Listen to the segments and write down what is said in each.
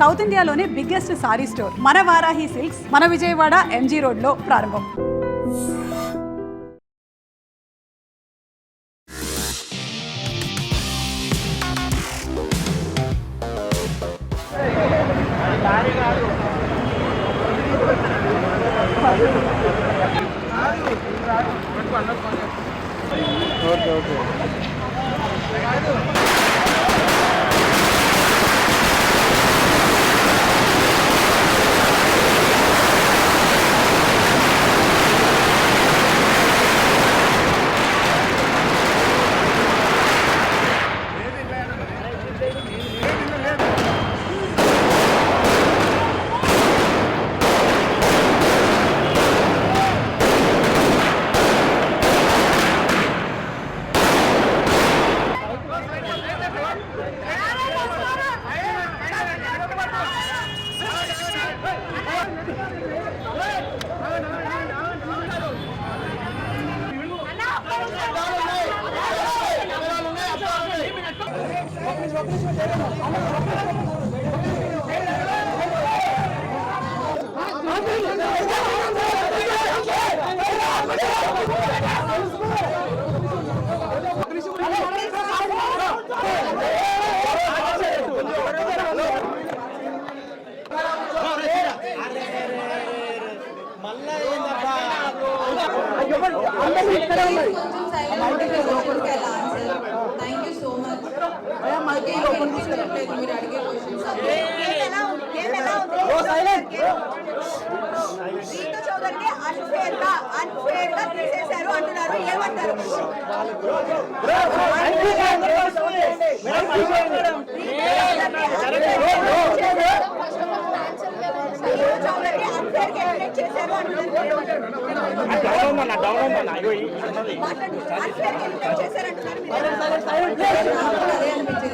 South ఇండియాలోనే biggest sorry store మన Varahi silks మన విజయవాడ ఎంజీ రోడ్లో ప్రారంభం.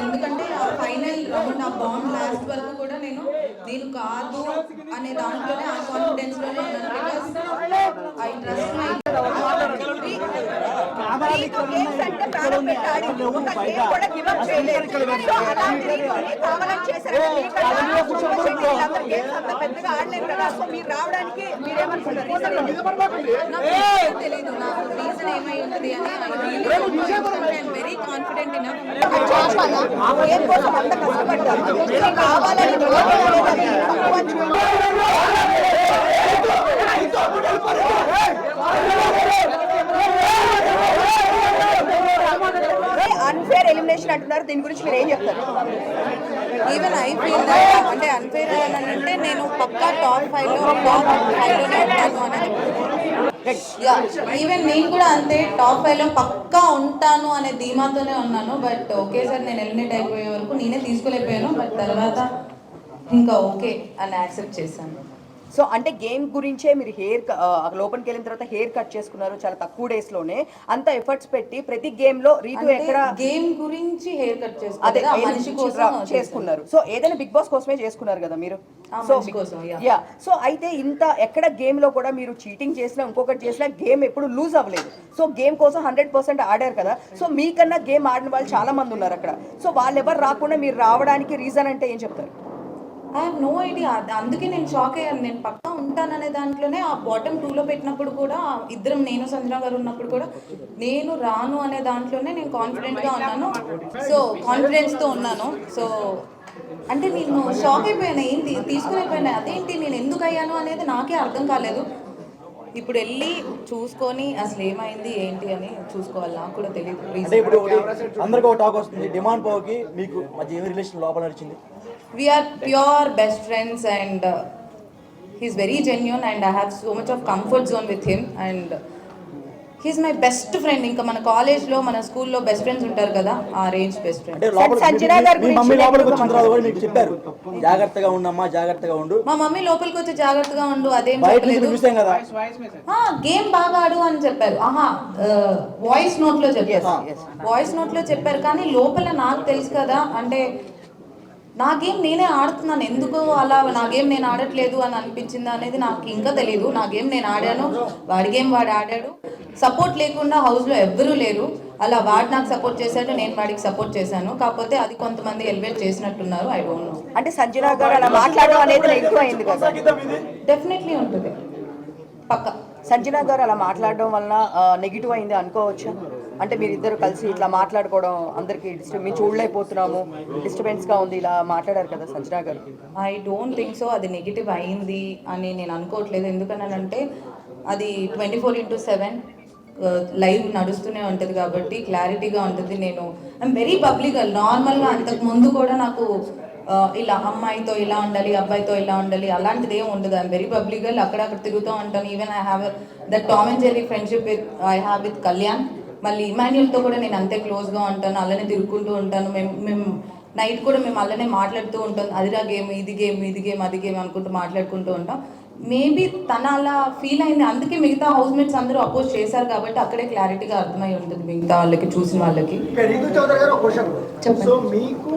ఎందుకంటే ఫైనల్ రౌండ్ ఆ బాండ్ లాస్ట్ వరకు కూడా నేను దీని కాదు అనే దాంట్లోనే ఆ కాన్ఫిడెన్స్ లోనే ఐ ట్రస్ట్ మై తెలీదు నాకు రీజన్ ఏమై ఉంటుంది అని I'm very confident in unfair elimination అంటున్నారు, దీని గురించి మీరు ఏం చెప్తారు? ఈవెన్ ఐ ఫీల్ దట్ అంటే అన్ఫేర్ అని అంటే నేను పక్కా టాప్ 5లోనే ఉంటాను అనేది. ఈవెన్ నేను కూడా అంతే టాప్ 5లో పక్కా ఉంటాను అనే ధీమాతోనే ఉన్నాను. బట్ ఒకేసారి నేను ఎలిమినేట్ అయిపోయే వరకు నేనే తీసుకోలేకపోయాను. బట్ తర్వాత ఇంకా ఓకే అని యాక్సెప్ట్ చేశాను. సో అంటే గేమ్ గురించే మీరు లోపలికి వెళ్ళిన తర్వాత హెయిర్ కట్ చేసుకున్నారు చాలా తక్కువ డేస్ లోనే, అంత ఎఫర్ట్స్ పెట్టి ప్రతి గేమ్ లో రీతు ఎక్కడ గేమ్ గురించి హెయిర్ కట్ చేసుకున్నారు. సో ఏదైనా బిగ్ బాస్ కోసమే చేసుకున్నారు కదా మీరు. సో అయితే ఇంత ఎక్కడ గేమ్ లో కూడా మీరు చీటింగ్ చేసినా ఇంకొకటి చేసినా గేమ్ ఎప్పుడు లూజ్ అవ్వలేదు. సో గేమ్ కోసం 100% ఆడారు కదా. సో మీకన్నా గేమ్ ఆడిన వాళ్ళు చాలా మంది ఉన్నారు అక్కడ. సో వాళ్ళు ఎవరు రాకుండా మీరు రావడానికి రీజన్ అంటే ఏం చెప్తారు? I have no idea. అందుకే నేను షాక్ అయ్యాను. నేను పక్కా ఉంటాననే దాంట్లోనే ఆ బాటమ్ 2లో పెట్టినప్పుడు కూడా ఇద్దరం నేను సంజన గారు ఉన్నప్పుడు కూడా నేను రాను అనే దాంట్లోనే నేను కాన్ఫిడెంట్గా ఉన్నాను. సో కాన్ఫిడెన్స్తో ఉన్నాను. సో అంటే నేను షాక్ అయిపోయాను, ఏంటి తీసుకునిపోయాను, అదేంటి నేను ఎందుకు అయ్యాను అనేది నాకే అర్థం కాలేదు. ఇప్పుడు వెళ్ళి చూసుకొని అసలు ఏమైంది ఏంటి అని చూసుకోవాలి. నాకు కూడా తెలియదు. ఇప్పుడు అందరికీ ఒక టాక్ వస్తుంది, డిమాండ్ పోకి మీకు మధ్య ఏమి రిలేషన్ లోపల నడిచింది? We are pure best friends and he's very genuine and I have so much of comfort zone with him and he's my best friend. ఇంకా మన కాలేజ్ లో మన స్కూల్లో బెస్ట్ ఫ్రెండ్స్ ఉంటారు కదా, ఆ రేంజ్ బెస్ట్ ఫ్రెండ్. జాగ్రత్తగా ఉండమ్మా, జాగ్రత్తగా ఉండు. మా మమ్మీ లోపలికి వచ్చి జాగ్రత్తగా ఉండు అదేం చెప్పలేదు. గేమ్ బాగా ఆడు అని చెప్పారు. వాయిస్ నోట్ లో చెప్పారు. కానీ లోపల నాకు తెలుసు కదా, అంటే నా గేమ్ నేనే ఆడుతున్నాను, ఎందుకు అలా నా గేమ్ నేను ఆడట్లేదు అని అనిపించింది అనేది నాకు ఇంకా తెలియదు. నా గేమ్ నేను ఆడాను, వాడి గేమ్ వాడు ఆడాడు. సపోర్ట్ లేకుండా హౌస్లో ఎవ్వరూ లేరు. అలా వాడు నాకు సపోర్ట్ చేశాడు, నేను వాడికి సపోర్ట్ చేశాను. కాకపోతే అది కొంతమంది ఎలివేట్ చేసినట్టున్నారు, ఐ డోంట్ నో. అంటే సంజన గారు అలా మాట్లాడడం అనేది నెగిటివ్ అయింది కదా? డెఫినెట్లీ ఉంటుంది, పక్క. సంజన గారు అలా మాట్లాడడం వలన నెగిటివ్ అయింది అనుకోవచ్చా? అంటే మీరిద్దరు కలిసి ఇట్లా మాట్లాడుకోవడం అందరికి మేము చూడలేకపోతున్నాము, డిస్టర్బెన్స్గా ఉంది, ఇలా మాట్లాడారు కదా సంజన గారు. ఐ డోంట్ థింక్ సో అది నెగిటివ్ అయింది అని నేను అనుకోవట్లేదు. ఎందుకనంటే అది 24/7 లైవ్ నడుస్తూనే ఉంటుంది కాబట్టి క్లారిటీగా ఉంటుంది. నేను ఐఎమ్ వెరీ పబ్లిక్. నార్మల్గా అంతకు ముందు కూడా నాకు ఇలా అమ్మాయితో ఇలా ఉండాలి, అబ్బాయితో ఇలా ఉండాలి అలాంటిది ఏం ఉండదు. I'm very public. అక్కడక్కడ తిరుగుతూ ఉంటాను. Even I have that Tom and Jerry friendship I have with Kalyan. మళ్ళీ ఇమాన్యుల్తో కూడా నేను అంతే క్లోజ్గా ఉంటాను, అలానే తిరుగుకుంటూ ఉంటాను. మేము నైట్ కూడా మేము అలానే మాట్లాడుతూ ఉంటాం. అదిరా గేమ్, ఇది గేమ్, ఇది గేమ్, అది గేమ్ అనుకుంటూ మాట్లాడుకుంటూ ఉంటాం. మేబీ తన అలా ఫీల్ అయింది, అందుకే మిగతా హౌస్ మేట్స్ అందరూ అపోజ్ చేశారు కాబట్టి అక్కడే క్లారిటీగా అర్థమై ఉంటుంది మిగతా వాళ్ళకి, చూసిన వాళ్ళకి. రీతు చౌదరి గారు ఒక క్వశ్చన్. చెప్పండి. సో మీకు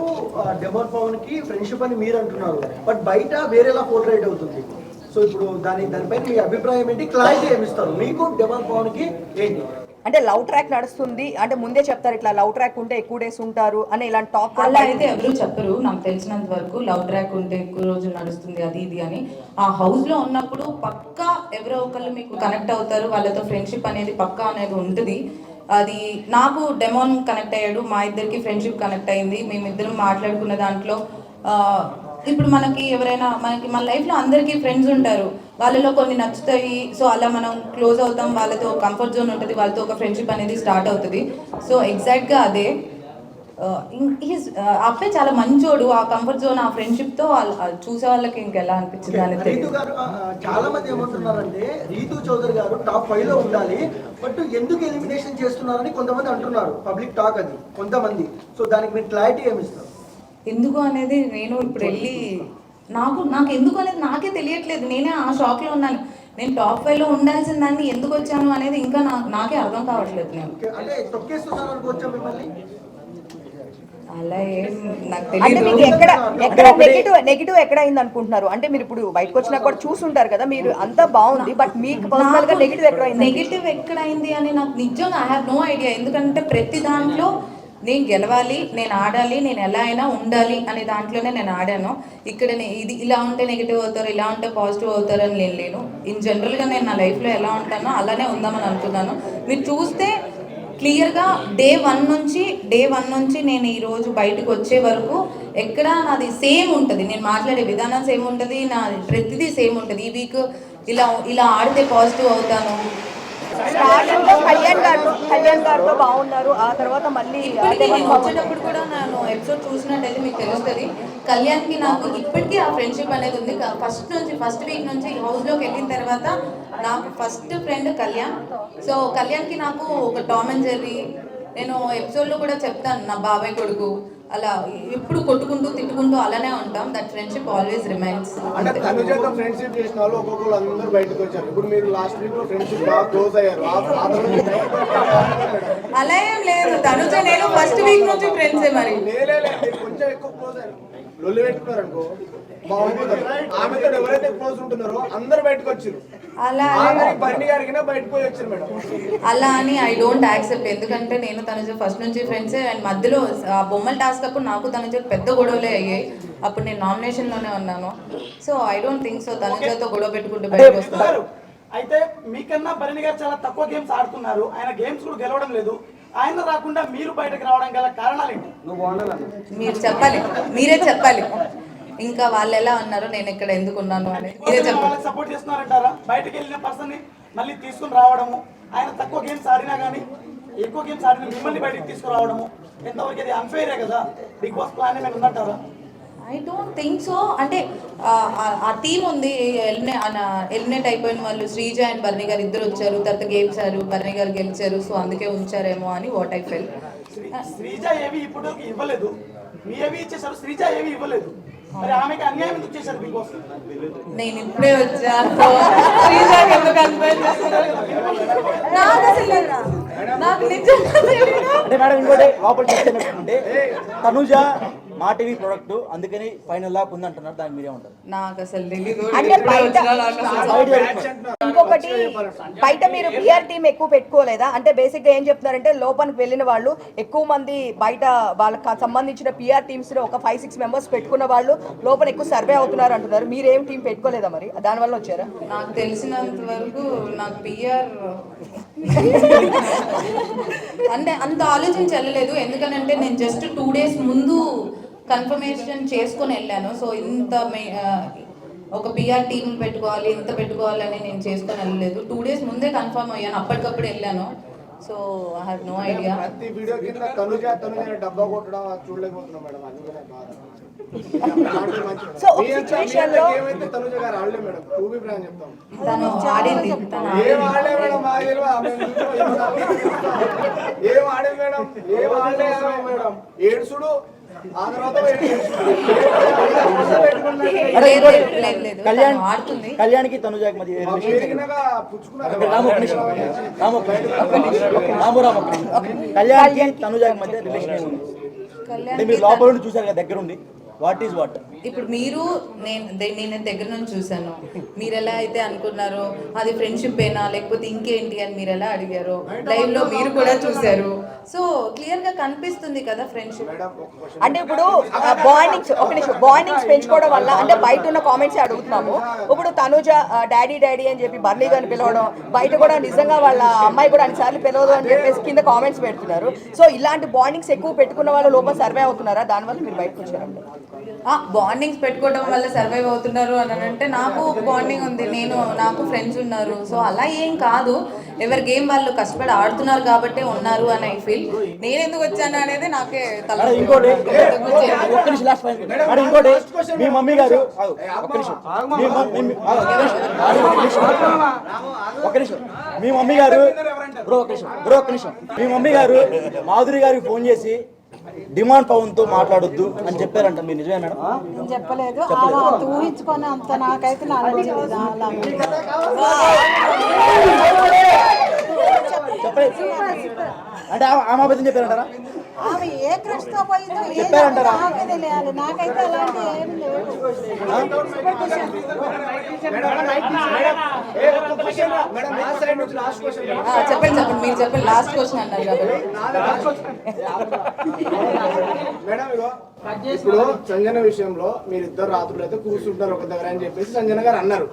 డెమోన్ పవన్ కి ఫ్రెండ్షిప్ అని మీరు అంటున్నారు, బట్ బయట వేరేలా పోర్ట్రేట్ అవుతుంది. సో ఇప్పుడు దానిపైన మీ అభిప్రాయం ఏంటి, క్లారిటీ ఏమిస్తారు? మీకు డెమోన్ పవన్ కి ఏంటి? అంటే లవ్ ట్రాక్ నడుస్తుంది అంటే ముందే చెప్తారు, ఇట్లా లవ్ ట్రాక్ ఉంటే ఎక్కువ డేస్ ఉంటారు అని ఇలాంటి టాక్ అలా అయితే ఎవరు చెప్పరు. నాకు తెలిసినంత వరకు లవ్ ట్రాక్ ఉంటే ఎక్కువ రోజులు నడుస్తుంది అది ఇది అని. ఆ హౌస్ లో ఉన్నప్పుడు పక్కా ఎవరో ఒకళ్ళు మీకు కనెక్ట్ అవుతారు, వాళ్ళతో ఫ్రెండ్షిప్ అనేది పక్కా అనేది ఉంటుంది. అది నాకు డెమోన్ కనెక్ట్ అయ్యాడు, మా ఇద్దరికి ఫ్రెండ్షిప్ కనెక్ట్ అయింది. మేమిద్దరం మాట్లాడుకున్న దాంట్లో ఇప్పుడు మనకి ఎవరైనా మన లైఫ్లో అందరికీ ఫ్రెండ్స్ ఉంటారు, వాళ్ళలో కొన్ని నచ్చుతాయి. సో అలా మనం క్లోజ్ అవుతాం, వాళ్ళతో కంఫర్ట్ జోన్ ఉంటుంది, వాళ్ళతో ఒక ఫ్రెండ్షిప్ అనేది స్టార్ట్ అవుతుంది. సో ఎగ్జాక్ట్గా అదే. అబ్బాయి చాలా మంచోడు. ఆ కంఫర్ట్ జోన్, ఆ ఫ్రెండ్షిప్తో చూసే వాళ్ళకి ఇంకెలా అనిపించింది అని రీతు గారు చాలా మంది ఏమంటున్నారంటే రీతు చౌదరి గారు టాప్ 5 లో ఉండాలి, బట్ ఎందుకు ఎలిమినేషన్ చేస్తున్నారని కొంతమంది అంటున్నారు. పబ్లిక్ టాక్ అది కొంతమంది. సో దానికి మీరు క్లారిటీ ఏమిస్తారు? ఎందుకు అనేది నేను ఇప్పుడు వెళ్ళి నాకు ఎందుకు అనేది నాకే తెలియట్లేదు. నేనే ఆ షాక్లో ఉన్నాను. నేను టాప్ 5లో ఉండాల్సిన దాన్ని ఎందుకు వచ్చాను అనేది ఇంకా నాకే అర్థం కావట్లేదు. నేను అంటే తొక్కేస్తున్నారు అనుకోవచ్చా మిమ్మల్ని? అలా ఏం నాకు అంటే తెలియదు. మీకు ఎక్కడ నెగిటివ్ ఎక్కడ అయింది అనుకుంటున్నారు? అంటే మీరు ఇప్పుడు బయటకు వచ్చినా కూడా చూసుంటారు కదా, మీరు అంతా బాగుంది, బట్ మీకు పర్సనల్ గా నెగిటివ్ ఎక్కడ అయింది? నెగిటివ్ ఎక్కడైంది అని నాకు నిజంగా ఐ హ్యావ్ నో ఐడియా. ఎందుకంటే ప్రతి దాంట్లో నేను గెలవాలి, నేను ఆడాలి, నేను ఎలా అయినా ఉండాలి అనే దాంట్లోనే నేను ఆడాను. ఇక్కడ ఇది ఇలా ఉంటే నెగిటివ్ అవుతారు, ఇలా ఉంటే పాజిటివ్ అవుతారు అని నేను లేను. ఇన్ జనరల్గా నేను నా లైఫ్లో ఎలా ఉంటానో అలానే ఉందామని అనుకున్నాను. మీరు చూస్తే క్లియర్గా డే వన్ నుంచి నేను ఈరోజు బయటకు వచ్చే వరకు ఎక్కడ నాది సేమ్ ఉంటుంది. నేను మాట్లాడే విధానం సేమ్ ఉంటుంది, నా ప్రతిదీ సేమ్ ఉంటుంది. ఈ వీక్ ఇలా ఆడితే పాజిటివ్ అవుతాను. స్టార్టింగ్ లో కళ్యాణ్ గారితో బాగున్నారు, ఆ తర్వాత మళ్ళీ వచ్చేటప్పుడు కూడా నేను ఎపిసోడ్ చూసినట్టయితే మీకు తెలుస్తుంది. కళ్యాణ్కి నాకు ఇప్పటికీ ఆ ఫ్రెండ్షిప్ అనేది ఉంది. ఫస్ట్ వీక్ నుంచి హౌస్లోకి వెళ్ళిన తర్వాత నాకు ఫస్ట్ ఫ్రెండ్ కళ్యాణ్. సో కళ్యాణ్కి నాకు ఒక టామ్ అండ్ జెర్రీ, నేను ఎపిసోడ్లో కూడా చెప్తాను, నా బాబాయ్ కొడుకు, అలా ఎప్పుడు కొట్టుకుంటూ తిట్టుకుంటూ అలానే ఉంటాం. That friendship always remains. అంటే తనుజతో ఫ్రెండ్షిప్ చేసిన వాళ్ళు ఒక్కొక్కరు అందరూ బయటకు వచ్చారు. ఇప్పుడు మీరు లాస్ట్ వీక్ లో ఫ్రెండ్షిప్ బాగా క్లోజ్ అయ్యారు. అలా ఏం లేదు. తనుజ నేను ఫస్ట్ వీక్ నుంచి ఫ్రెండ్సే. మరి కొంచెం ఎక్కువ క్లోజ్ అయ్యారు, లొల్లి పెట్టుకున్నారు అనుకో బాగుంటుంది. ఆమెతో ఎవరైతే క్లోజ్ ఉంటున్నారో అందరు బయటకు వచ్చారు. అలా బండి అడిగినా బయటకు పోయి వచ్చారు మేడం. అలా అని ఐ డోంట్ యాక్సెప్ట్. ఎందుకంటే నేను తనుజ ఫస్ట్ నుంచి ఫ్రెండ్సే. అండ్ మధ్యలో ఆ బొమ్మల టాస్క్ అప్పుడు నాకు తనుజ పెద్ద గొడవలే అయ్యాయి. అప్పుడు నేను నామినేషన్లోనే ఉన్నాను. So I don't think so తనుజతో గొడవ పెట్టుకుంటూ బయటకు వస్తారు. అయితే మీకన్నా భరణి గారు చాలా తక్కువ గేమ్స్ ఆడుతున్నారు, ఆయన గేమ్స్ కూడా గెలవడం లేదు. ఆయన రాకుండా మీరు బయటకు రావడం గల కారణాలు ఏంటి? మీరు చెప్పాలి, మీరే చెప్పాలి. ఇంకా వాళ్ళు ఎలా ఉన్నారు, నేను ఇక్కడ ఎందుకు ఉన్నాను అని మీరే చెప్పాలి. సపోర్ట్ చేస్తున్నారంటారా? బయటకు వెళ్ళిన పర్సన్ ని మళ్ళీ తీసుకుని రావడము, ఆయన తక్కువ గేమ్స్ ఆడినా కానీ ఎక్కువ గేమ్స్ ఆడిన మిమ్మల్ని బయటకు తీసుకురావడము ఎంతవరకు అది అన్ఫెయిరే కదా? బిగ్ బాస్ ప్లాన్ ఏమైనా ఉందంటారా? I don't think so. అంటే ఆ టీం ఉంది, ఎలిమినేట్ అయిపోయిన వాళ్ళు శ్రీజ అండ్ భరణి గారు ఇద్దరు వచ్చారు, తర్వాత గెలిచారు, భరణి గారు గెలిచారు. సో అందుకే ఉంచారేమో అని వాట్ ఐ ఫెల్. శ్రీజ ఏవి ఇప్పుడు ఇవ్వలేదు, మీ ఏవి ఇచ్చేసారు, శ్రీజ ఏవి ఇవ్వలేదు. మరి ఆమెకి అన్యాయం ఎందుకు చేశారు బిగ్ బాస్? నేను ఇప్పుడే వచ్చాను. శ్రీజకి ఎందుకు అన్యాయం చేస్తున్నారు? నాకు నిజంగా అంటే మేడం ఇంకోటి లోపల చెప్తే తనుజ మా టీవీ ప్రొడక్ట్ అందుకని ఫైనల్ లాగా ఉంది అంటున్నారు, దానికి మీరే ఉంటారు. నాకు అసలు తెలీదు. అంటే బయట ఇంకొకటి బయట మీరు పిఆర్ టీం ఎక్కువ పెట్టుకోలేదా? అంటే బేసిక్ గా ఏం చెప్తున్నారంటే లోపలికి వెళ్ళిన వాళ్ళు ఎక్కువ మంది బయట వాళ్ళకి సంబంధించిన పిఆర్ టీమ్స్ లో ఒక 5-6 మెంబర్స్ పెట్టుకున్న వాళ్ళు లోపల ఎక్కువ సర్వే అవుతున్నారు అంటున్నారు. మీరేం టీం పెట్టుకోలేదా మరి? దానివల్ల వచ్చారా? నాకు తెలిసినంత వరకు నాకు పిఆర్ అంటే అంత ఆలోచించి వెళ్ళలేదు. ఎందుకనంటే నేను జస్ట్ 2 days ముందు కన్ఫర్మేషన్ చేసుకొని వెళ్ళాను. సో ఇంత ఒక పిఆర్ టీమ్ పెట్టుకోవాలి, ఇంత పెట్టుకోవాలని నేను చేసుకొని వెళ్ళలేదు. 2 days ముందే కన్ఫర్మ్ అయ్యాను, అప్పటికప్పుడు వెళ్ళాను. So I have no idea. ప్రతి వీడియో కింద తనుజ డబ్బా కొట్టడం చూడలేకపోతున్నాం మేడం, అందుకనే బాధ. సో ఒక సిచువేషన్ లో ఏమైతే తనుజ గారు ఆడలే మేడం, టూబీ బ్రాండ్ చెప్తాం. తను ఆడింది, ఏం ఆడలే మేడం, మా తెలియదు. ఏం ఆడే మేడం, ఏం ఆడలే మేడం. ఏడుసుడు ఆ తర్వాత కళ్యాణ్కి తనుజాకి మధ్య కళ్యాణ్కి తనుజాకి మధ్య రిలేషన్ ఉంది. అంటే మీరు లోపల నుండి చూసారు కదా, దగ్గర ఉండి వాట్ ఈస్ వాట్. ఇప్పుడు మీరు నేను దగ్గర నుంచి చూసాను. మీరు ఎలా అయితే అనుకున్నారో అది ఫ్రెండ్షిప్ ఏనా లేకపోతే ఇంకేంటి అని మీరు ఎలా అడిగారో లైవ్ లో మీరు కూడా చూసారు. సో క్లియర్ గా కనిపిస్తుంది కదా ఫ్రెండ్షిప్. అంటే ఇప్పుడు బాండింగ్స్ పెంచుకోవడం వల్ల అంటే బయట ఉన్న కామెంట్స్ అడుగుతున్నాము. ఇప్పుడు తనుజ డాడీ డాడీ అని చెప్పి బర్లీ గారిని పిలవడం, బయట కూడా నిజంగా వాళ్ళ అమ్మాయి కూడా అన్నిసార్లు పిలవదు అని చెప్పేసి కింద కామెంట్స్ పెడుతున్నారు. సో ఇలాంటి బాండింగ్స్ ఎక్కువ పెట్టుకున్న వాళ్ళు లోపల సర్వే అవుతున్నారా? దానివల్ల మీరు బయటకు వచ్చారండి. బాండింగ్స్ పెట్టుకోవడం వల్ల సర్వైవ్ అవుతున్నారు అని అంటే నాకు బాండింగ్ ఉంది, నాకు ఫ్రెండ్స్ ఉన్నారు. సో అలా ఏం కాదు, ఎవరి గేమ్ వాళ్ళు కష్టపడి ఆడుతున్నారు కాబట్టి ఉన్నారు అని ఐ ఫీల్. నేను ఎందుకు వచ్చాను అనేది నాకే తల. ఇంకోటి మీ మమ్మీ గారు మీ మమ్మీ గారు మీ మమ్మీ గారు మాధురి గారికి ఫోన్ చేసి డిమాండ్ పవన్ తో మాట్లాడొద్దు అని చెప్పారంట, మీరు నిజమే మేడం? నేను చెప్పలేదు, ఊహించుకొని అంత నాకైతే నాలెడ్జ్ లేదు. అంటే ఆమె అబద్ధం చెప్పారంటారా? ఆమె ఏ క్రష్ తో పోయిందో చెప్పారంటారా? నాకైతే అలాంటి ఏం లేదు. చెప్పండి మీరు చెప్పండి, లాస్ట్ క్వశ్చన్ అన్నారు కాబట్టి. మేడం ఇప్పుడు సంజన విషయంలో మీరిద్దరు రాత్రులు అయితే కూర్చుంటారు ఒక దగ్గర అని చెప్పేసి సంజన గారు అన్నారు.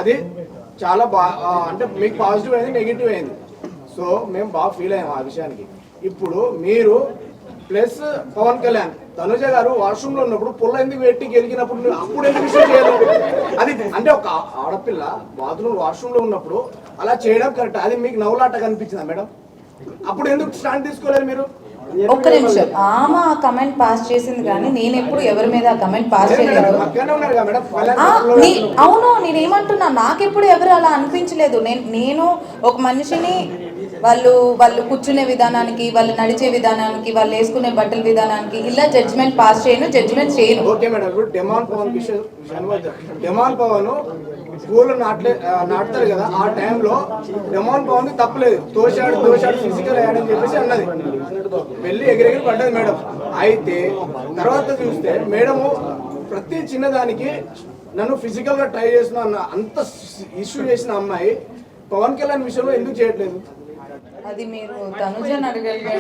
అది చాలా అంటే మీకు పాజిటివ్ అయింది, నెగిటివ్ అయింది. సో మేము బాగా ఫీల్ అయ్యాము ఆ విషయానికి. ఇప్పుడు మీరు ప్లస్ పవన్ కళ్యాణ్ తనుజ గారు వాష్రూమ్ లో ఉన్నప్పుడు పుల్ల ఎందుకు పెట్టి గెలిగినప్పుడు అప్పుడు ఎందుకు విషయం చేయలేదు? అది అంటే ఒక ఆడపిల్ల బాత్రూమ్ వాష్రూమ్ లో ఉన్నప్పుడు అలా చేయడం కరెక్ట్. అది మీకు నవ్వులాట కనిపించిందా మేడం? అప్పుడు ఎందుకు స్టాండ్ తీసుకోలేరు మీరు? ఒక్క నిమిషం, ఆమె కమెంట్ పాస్ చేసింది కానీ నేను ఎప్పుడు ఎవరి మీద కమెంట్ పాస్ చేయలేదు. అవును, నేనేమంటున్నా, నాకెప్పుడు ఎవరు అలా అనిపించలేదు. నేను ఒక మనిషిని వాళ్ళు కూర్చునే విధానానికి, వాళ్ళు నడిచే విధానానికి, వాళ్ళు వేసుకునే బట్టల విధానానికి ఇలా జడ్జ్మెంట్ పాస్ జడ్జ్మెంట్ చేయను. ఓకే మేడం, ఇప్పుడు డిమాండ్ పవన్ స్కూల్లో నాటుతారు కదా, ఆ టైంలో డిమాండ్ పవన్ తప్పలేదు. తోశాడు ఫిజికల్ అయ్యాడని చెప్పేసి అన్నది, వెళ్ళి ఎగిరెగిరి పడ్డది మేడం. అయితే తర్వాత చూస్తే మేడము ప్రతి చిన్నదానికి నన్ను ఫిజికల్ గా ట్రై చేసిన అంత ఇష్యూ చేసిన అమ్మాయి పవన్ కళ్యాణ్ విషయంలో ఎందుకు చేయట్లేదు? అది మీరు తనుజని అడగండి.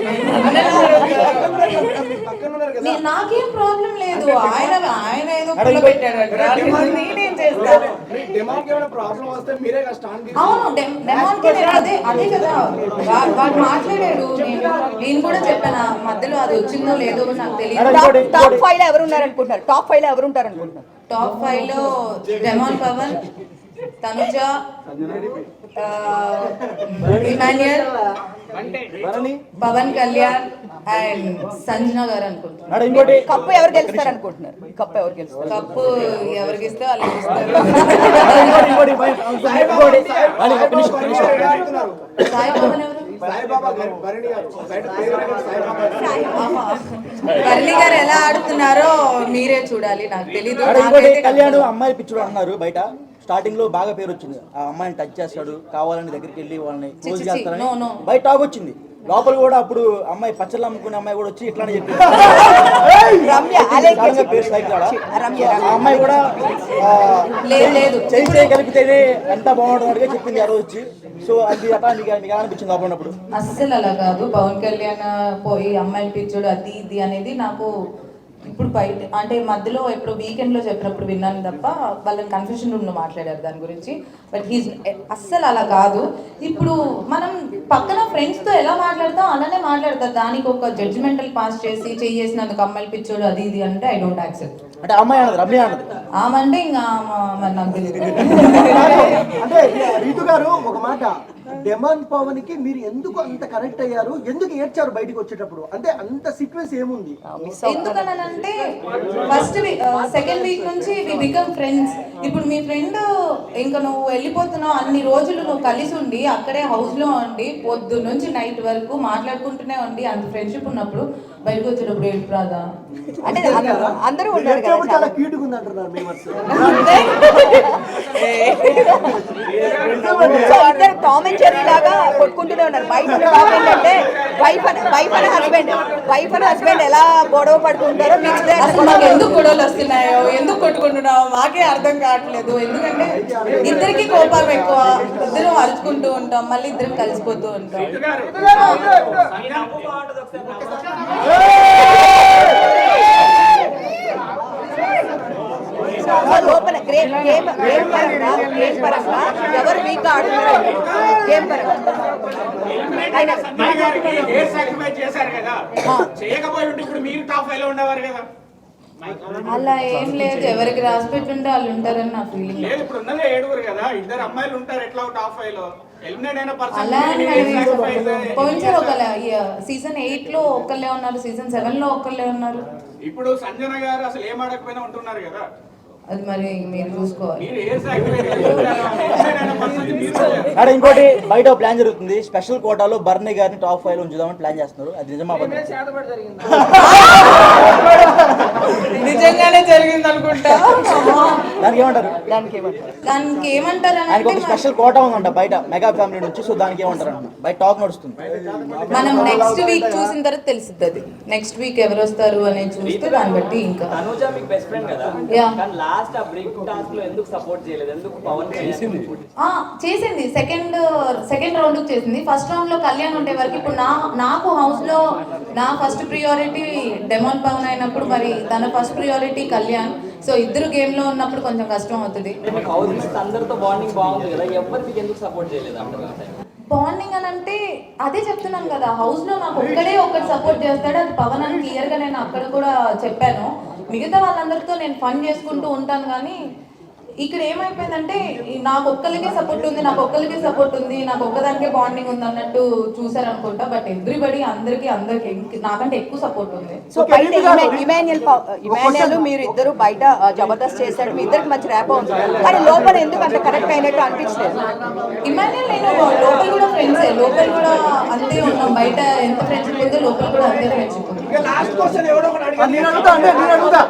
నాకేం ప్రాబ్లం లేదు, ఆయన ఏదో పుల్ల పెట్టాడు. అవును, అదే కదా వాడు మాట్లాడాడు. నేను కూడా చెప్పాను, మధ్యలో అది వచ్చిందో లేదో నాకు తెలియదు. టాప్ 5 లో ఎవరు ఉన్నారనుకుంటున్నారు? టాప్ 5 లో డెమాన్ పవన్, తనుజ, ఇమాన్యుయల్, పవన్ కళ్యాణ్ అండ్ సంజన గారు అనుకుంటున్నారు. కప్పు ఎవరు గెలుస్తారు అనుకుంటున్నారు? కప్పు ఎవరికి ఇస్తే వాళ్ళకి ఇస్తారు. సాయి పవన్ ఎవరు? బర్లీ గారు ఎలా ఆడుతున్నారో మీరే చూడాలి, నాకు తెలీదు. కళ్యాణ్ అమ్మాయి పిచ్చుడు అన్నారు బయట స్టార్టింగ్ లో బాగా పేరు వచ్చింది, ఆ అమ్మాయిని టచ్ చేస్తాడు, కావాలని దగ్గరికి వెళ్ళి వాళ్ళని క్లోజ్ చి, చేస్తారని no, no. బయట టాక్ వచ్చింది. లోపల కూడా అప్పుడు అమ్మాయి పచ్చళ్ళు అమ్ముకునే అమ్మాయి కూడా వచ్చి ఇట్లానే చెప్పింది. రమ్య సడన్ గా పేరు స్ట్రైక్ కాదా? ఆ అమ్మాయి కూడా లేదు. చేయి కలిపితేనే ఎంత బాగుంటుంది చెప్పింది ఆ రోజు వచ్చి. సో అది అట్లా మీకు అనిపించింది లోపల ఉన్నప్పుడు? అస్సలు అలా కాదు. పవన్ కళ్యాణ్ పోయి అమ్మాయిలు పిచ్చుడు అది ఇది అనేది నాకు ఇప్పుడు బయట అంటే మధ్యలో ఎప్పుడు వీకెండ్లో చెప్పినప్పుడు విన్నాను తప్ప వాళ్ళని కన్ఫ్యూషన్ రూమ్లో మాట్లాడారు దాని గురించి. బట్ హీస్ అస్సలు అలా కాదు. ఇప్పుడు మనం పక్కన ఫ్రెండ్స్తో ఎలా మాట్లాడతాం అలానే మాట్లాడతారు. దానికి ఒక జడ్జిమెంటల్ పాస్ చేసి చేసినందుకు అమ్మాయిలు పిచ్చోడు అది ఇది అంటే ఐ డోంట్ యాక్సెప్ట్. అంటే అమ్మాయి అన్నది, రమ్య అన్నది. ఆమంటే ఇంకా మరి నాకు తెలియదు. అంటే రీతు గారు ఒక మాట, డెమాన్ పవన్ కి మీరు ఎందుకు అంత కనెక్ట్ అయ్యారు, ఎందుకు ఏడ్చారు బయటికి వచ్చేటప్పుడు, అంటే అంత సీక్వెన్స్ ఏముంది? ఎందుకనంటే ఫస్ట్ సెకండ్ వీక్ నుంచి వి బికమ్ ఫ్రెండ్స్. ఇప్పుడు మీ ఫ్రెండ్ ఇంకా నువ్వు వెళ్ళిపోతున్నావు, అన్ని రోజులు నువ్వు కలిసి ఉండి అక్కడే హౌస్ లో ఉండి పొద్దు నుంచి నైట్ వరకు మాట్లాడుకుంటూనే ఉండి అంత ఫ్రెండ్షిప్ ఉన్నప్పుడు బయటకు వచ్చేటప్పుడు ఏడుపు రాదా? అంటే అందరూ ఉంటారు కదా చాలా క్యూట్ గా ఉంది అంటున్నారు మేము. సో ఇద్దరు టామ్ అండ్ జెర్రీ లాగా కొట్టుకుంటూనే ఉన్నారు. బయట టామ్ ఏంటంటే వైఫ్ అండ్ హస్బెండ్ ఎలా గొడవ పడుతుంటారో మీకు అసలు మాకు ఎందుకు గొడవలు వస్తున్నాయో, ఎందుకు కొట్టుకుంటున్నావో మాకే అర్థం కావట్లేదు. ఎందుకంటే ఇద్దరికి కోపం ఎక్కువ, ఇద్దరు అరుచుకుంటూ ఉంటాం, మళ్ళీ ఇద్దరం కలిసిపోతూ ఉంటాం. లోపల గేమ్ పరంగా ఎవరు వీక్ గా ఆడుతున్నారు గేమ్ పరంగా అలా ఏం లేదు. ఎవరికి రాసి పెట్టుంటే వాళ్ళు ఉంటారని నా ఫీలింగ్. అలా పోయినసారి ఒక సీజన్ 8 లో ఒకళ్ళే ఉన్నారు, సీజన్ 7 లో ఒకళ్ళే ఉన్నారు. ఇప్పుడు సంజన గారు అసలు ఏం ఆడకపోయినా ఉంటున్నారు కదా, అది మరి మీరు చూసుకోవాలి. అక్కడ ఇంకోటి బయట ప్లాన్ జరుగుతుంది, స్పెషల్ కోటాలో బర్నీ గారిని టాప్ 5 లో ఉంచుదామని ప్లాన్ చేస్తున్నారు. అది నిజమా? నిజంగానే జరిగింది అనుకుంటా. దానికి ఏమంటారు? దానికి ఏమంటారు ఆయనకి ఒక స్పెషల్ కోటా ఉందంట బయట మెగా ఫ్యామిలీ నుంచి. సో దానికి ఏమంటారు అంట బయట టాక్ నడుస్తుంది. మనం నెక్స్ట్ వీక్ చూసిన తర్వాత తెలుస్తుంది. అది నెక్స్ట్ వీక్ ఎవరు వస్తారు అనేది చూస్తే దాన్ని బట్టి ఇంకా. చేసింది సెకండ్ రౌండ్ చేసింది. ఫస్ట్ రౌండ్ లో కళ్యాణ్ ఉండే వరకు ఇప్పుడు నాకు హౌస్ లో నా ఫస్ట్ ప్రియారిటీ డెమాన్ పవన్ అయినప్పుడు మరి తన ఫస్ట్ ప్రియారిటీ కళ్యాణ్. సో ఇద్దరు గేమ్ లో ఉన్నప్పుడు కొంచెం కష్టం అవుతుంది. బాండింగ్ అని అంటే అదే చెప్తున్నాను కదా, హౌస్ లో నాకు ఒక్కడే ఒకటి సపోర్ట్ చేస్తాడు, అది పవన్ అని క్లియర్ గా నేను అక్కడ కూడా చెప్పాను. మిగతా వాళ్ళందరితో నేను ఫన్ చేసుకుంటూ ఉంటాను. కానీ ఇక్కడ ఏమైపోయిందంటే నాకు ఒక్కరికే సపోర్ట్ ఉంది, నాకు ఒక్కదానికే బాండింగ్ ఉంది అన్నట్టు చూసారనుకుంటా. బట్ ఎవ్రీబడి అందరికి నాకంటే ఎక్కువ సపోర్ట్ ఉంది. సో బయట ఇమాన్యుయల్ మీరు ఇద్దరు బయట జబర్దస్త్ చేశాడు, మీ ఇద్దరికి మంచి ర్యాప్ ఉంది, కానీ లోపల ఎందుకు అంత కనెక్ట్ అయినట్టు అనిపించలేదు? ఇమాన్యుయల్ నేను లోపల కూడా ఫ్రెండ్సే, లోపల కూడా అంతే ఉన్నాం. బయట ఎంత ఫ్రెండ్షిప్ ఉందో లోపల కూడా అంతే ఫ్రెండ్షిప్ ఉంది. నేను అడుగుతా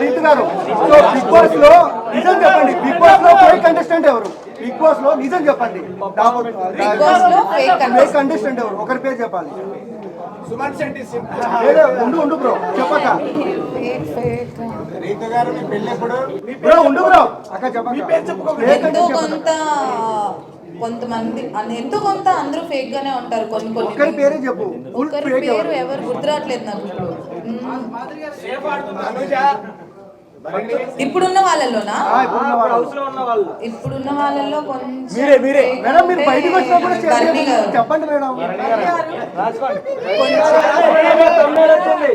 రీతు గారు, సో బిగ్ బాస్ లో నిజం చెప్పండి, బిగ్ బాస్ లో ఫేక్ కంటెస్టెంట్ ఎవరు? బిగ్ బాస్ లో నిజం చెప్పండి, బిగ్ బాస్ లో ఫేక్ కంటెస్టెంట్ ఎవరు? ఒకరి పేరు చెప్పాలి. సుమన్ శెట్టి. ఉండు బ్రో చెప్పక. రీతు గారు మీ పెళ్ళెప్పుడు? బ్రో ఉండు బ్రో అక్క చెప్పక. ఎంతో కొంతమంది ఎంతో కొంత అందరూ ఫేక్ గానే ఉంటారు. ఒకరి పేరే చెప్పు. ఒకరి పేరు ఎవరు గుర్తురావట్లేదు నాకు ఇప్పుడున్న వాళ్ళలోనా? ఇప్పుడున్న వాళ్ళలో కొంచెం మేడం మీరు బయటకు వచ్చినప్పుడు చెప్పండి మేడం.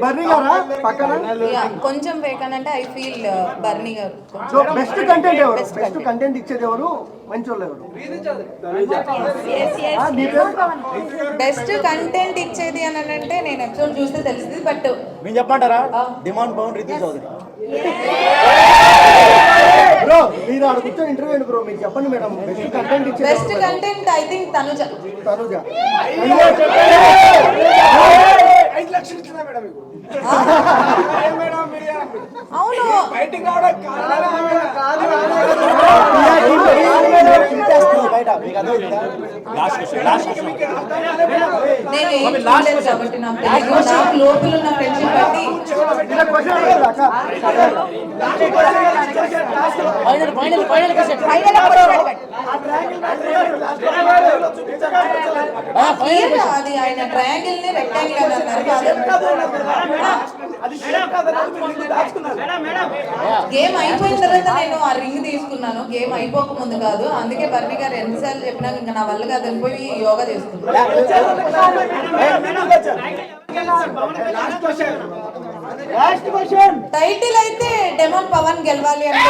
బర్నీ గారా పక్కన? కొంచెం ఫేక్ అని అంటే ఐ ఫీల్ బర్నీ గారు. సో బెస్ట్ కంటెంట్ ఎవరు? బెస్ట్ కంటెంట్ ఇచ్చేది ఎవరు? మంచి వాళ్ళు ఎవరు? బెస్ట్ కంటెంట్ ఇచ్చేది అని అంటే నేను ఎపిసోడ్ చూస్తే తెలుస్తుంది. బట్ మేము చెప్పమంటారా? డిమాండ్ పవన్, రితు చౌదరి. బ్రో మీరు ఆడ కూర్చొని ఇంటర్వ్యూ బ్రో, మీరు చెప్పండి మేడం. బెస్ట్ కంటెంట్ ఇచ్చేది best content I think Tanuja. 5 లక్షలు ఇచ్చిందా మేడం మీకు? అవును బయటికి రావడం కాదు. బయట మీకు అర్థమైందా? నేను ఏం చూడలేదు కాబట్టి నాకు తెలియదు. నాకు లోపల ఉన్న ఫ్రెండ్షిప్ బట్టి అది ఆయన ట్రయాంగిల్ ని రెక్టాంగిల్ అని అన్నారు. గేమ్ అయిపోయిన తర్వాత నేను ఆ రింగ్ తీసుకున్నాను, గేమ్ అయిపోక ముందు కాదు. అందుకే బర్ని గారు ఎన్నిసార్లు చెప్పినా ఇంకా నా వల్ల కాదు అని పోయి యోగా చేసుకున్నాను. టైటిల్ అయితే డెమోన్ పవన్ గెలవాలి అని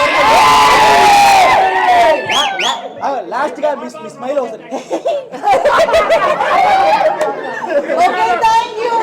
లాస్ట్ గా మీ స్మైల్ అవుతుంది. Okay thank you.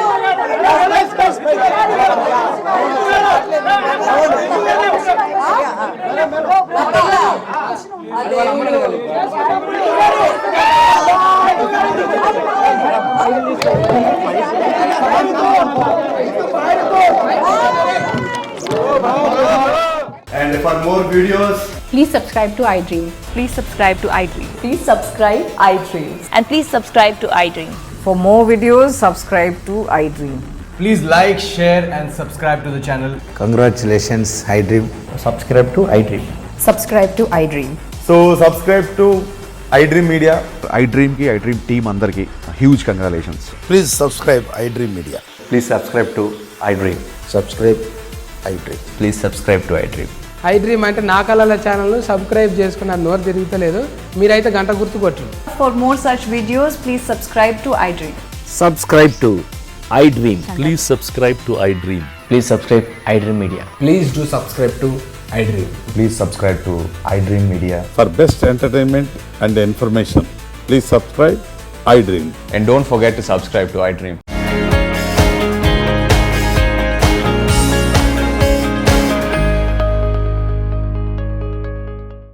And for more videos, Please subscribe to iDream. Please subscribe to iDream. Please subscribe iDream. And please subscribe to iDream. For more videos, subscribe to iDream. Please like, share and subscribe to the channel. Congratulations, iDream. Subscribe to iDream. Subscribe to iDream. so subscribe to iDream Media. iDream ki iDream team andarki huge congratulations. Please subscribe iDream Media. Please subscribe to iDream. Subscribe iDream. Please subscribe to iDream. iDream అంటే నా కళల channel subscribe చేసుకున్న నోరు తిరుగుతలేదు. మీరైతే గంట గుర్తు కొట్టండి. For more such videos, please subscribe to iDream. Subscribe to iDream. Please subscribe to iDream. Please subscribe iDream Media. Please do subscribe to iDream. Please subscribe to iDream Media. For best entertainment and information, please subscribe iDream. And don't forget to subscribe to iDream.